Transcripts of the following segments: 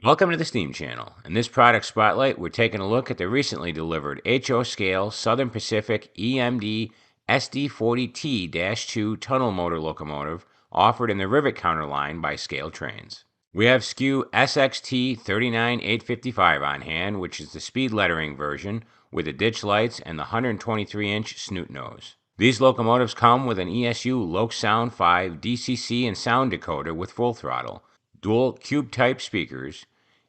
Welcome to the Steam Channel. In this product spotlight, we're taking a look at the recently delivered HO scale Southern Pacific EMD SD40T-2 tunnel motor locomotive offered in the Rivet Counter line by Scale Trains. We have SKU SXT39855 on hand, which is the speed lettering version with the ditch lights and the 123-inch snoot nose. These locomotives come with an ESU LokSound 5 DCC and sound decoder with full throttle, dual cube-type speakers,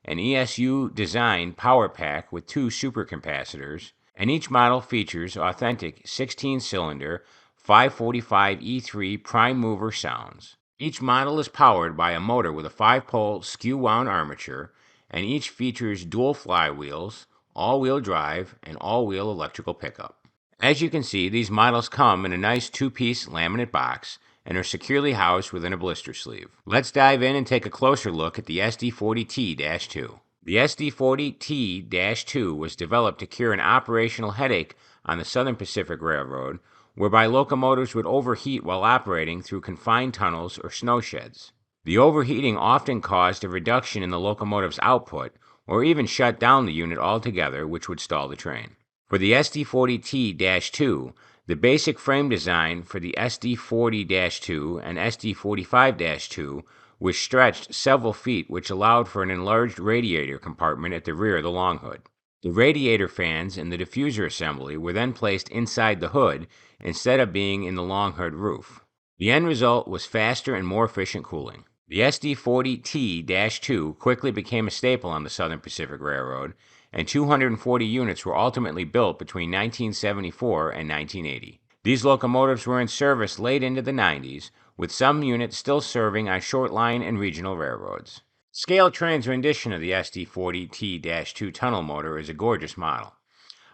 an ESU designed power pack with 2 supercapacitors, and each model features authentic 16-cylinder 545E3 prime mover sounds. Each model is powered by a motor with a 5-pole skew-wound armature, and each features dual flywheels, all-wheel drive, and all-wheel electrical pickup. As you can see, these models come in a nice 2-piece laminate box and are securely housed within a blister sleeve. Let's dive in and take a closer look at the SD40T-2. The SD40T-2 was developed to cure an operational headache on the Southern Pacific Railroad, whereby locomotives would overheat while operating through confined tunnels or snow sheds. The overheating often caused a reduction in the locomotive's output, or even shut down the unit altogether, which would stall the train. For the SD40T-2, the basic frame design for the SD40-2 and SD45-2 was stretched several feet, which allowed for an enlarged radiator compartment at the rear of the long hood. The radiator fans and the diffuser assembly were then placed inside the hood instead of being in the long hood roof. The end result was faster and more efficient cooling. The SD40T-2 quickly became a staple on the Southern Pacific Railroad, and 240 units were ultimately built between 1974 and 1980. These locomotives were in service late into the 90s, with some units still serving on short line and regional railroads. Scale Train's rendition of the SD40T-2 tunnel motor is a gorgeous model.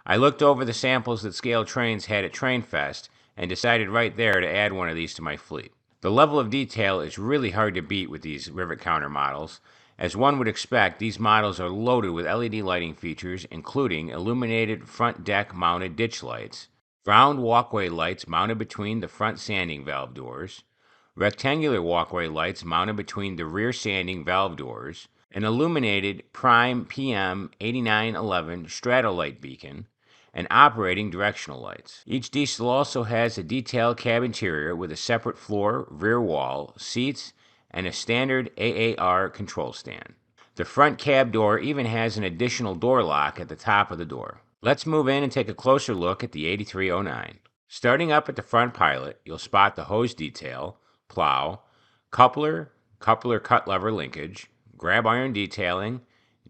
I looked over the samples that Scale Trains had at TrainFest and decided right there to add one of these to my fleet. The level of detail is really hard to beat with these Rivet Counter models. As one would expect, these models are loaded with LED lighting features, including illuminated front deck mounted ditch lights, round walkway lights mounted between the front sanding valve doors, rectangular walkway lights mounted between the rear sanding valve doors, an illuminated prime PM 8911 Stratolight beacon, and operating directional lights. Each diesel also has a detailed cab interior with a separate floor, rear wall, seats, and a standard AAR control stand. The front cab door even has an additional door lock at the top of the door. Let's move in and take a closer look at the 8309. Starting up at the front pilot, you'll spot the hose detail, plow, coupler cut lever linkage, grab iron detailing,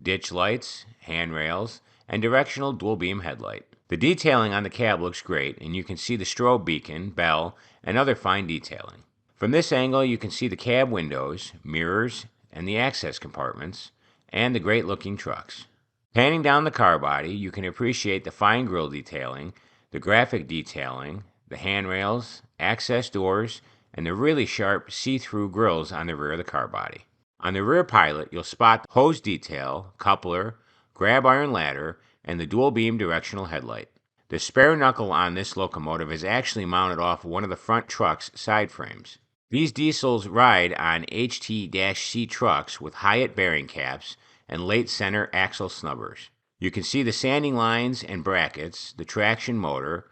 ditch lights, handrails, and directional dual beam headlight. The detailing on the cab looks great, and you can see the strobe beacon, bell, and other fine detailing. From this angle, you can see the cab windows, mirrors, and the access compartments, and the great-looking trucks. Panning down the car body, you can appreciate the fine grille detailing, the graphic detailing, the handrails, access doors, and the really sharp see-through grills on the rear of the car body. On the rear pilot, you'll spot the hose detail, coupler, grab iron ladder, and the dual beam directional headlight. The spare knuckle on this locomotive is actually mounted off one of the front truck's side frames. These diesels ride on HT-C trucks with Hyatt bearing caps and late center axle snubbers. You can see the sanding lines and brackets, the traction motor,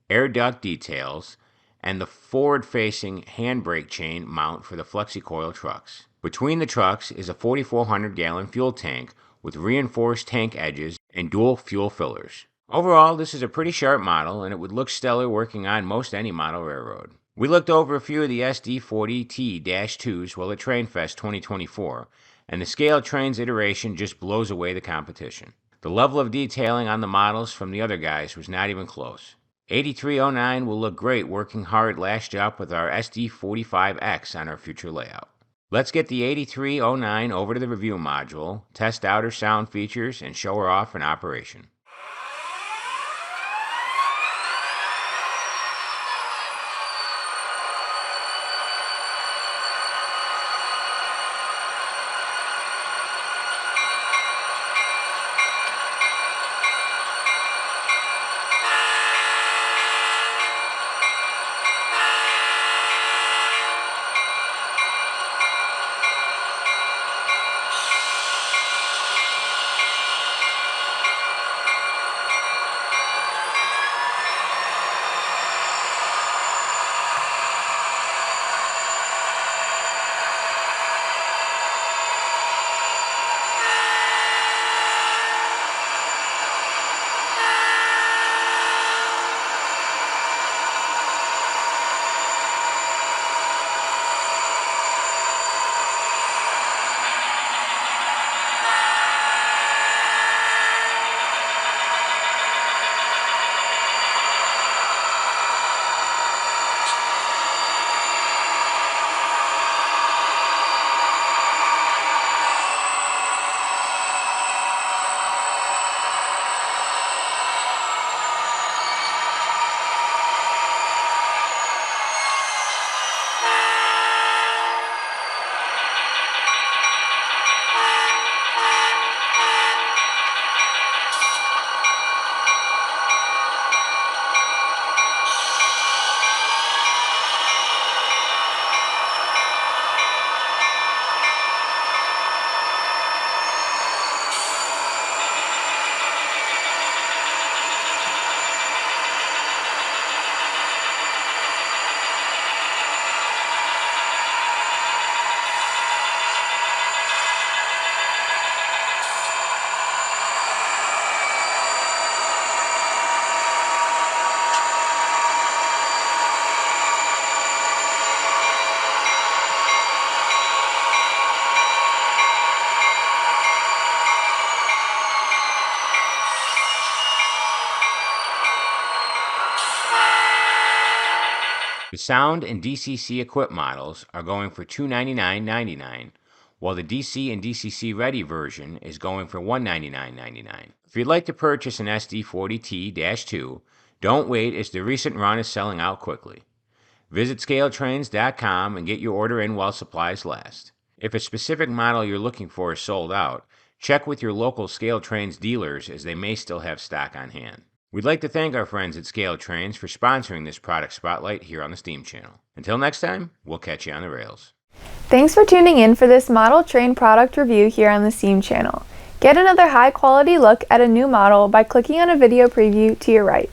air duct details, and the forward-facing handbrake chain mount for the flexi-coil trucks. Between the trucks is a 4,400-gallon fuel tank with reinforced tank edges and dual fuel fillers. Overall, this is a pretty sharp model, and it would look stellar working on most any model railroad. We looked over a few of the SD40T-2s while at TrainFest 2024, and the Scale Trains iteration just blows away the competition. The level of detailing on the models from the other guys was not even close. 8309 will look great working hard lashed up with our SD45X on our future layout. Let's get the 8309 over to the review module, test out her sound features, and show her off in operation. The Sound and DCC equipped models are going for $299.99, while the DC and DCC Ready version is going for $199.99. If you'd like to purchase an SD40T-2, don't wait as the recent run is selling out quickly. Visit scaletrains.com and get your order in while supplies last. If a specific model you're looking for is sold out, check with your local Scale Trains dealers as they may still have stock on hand. We'd like to thank our friends at Scale Trains for sponsoring this product spotlight here on the Steam Channel. Until next time, we'll catch you on the rails. Thanks for tuning in for this model train product review here on the Steam Channel. Get another high quality look at a new model by clicking on a video preview to your right.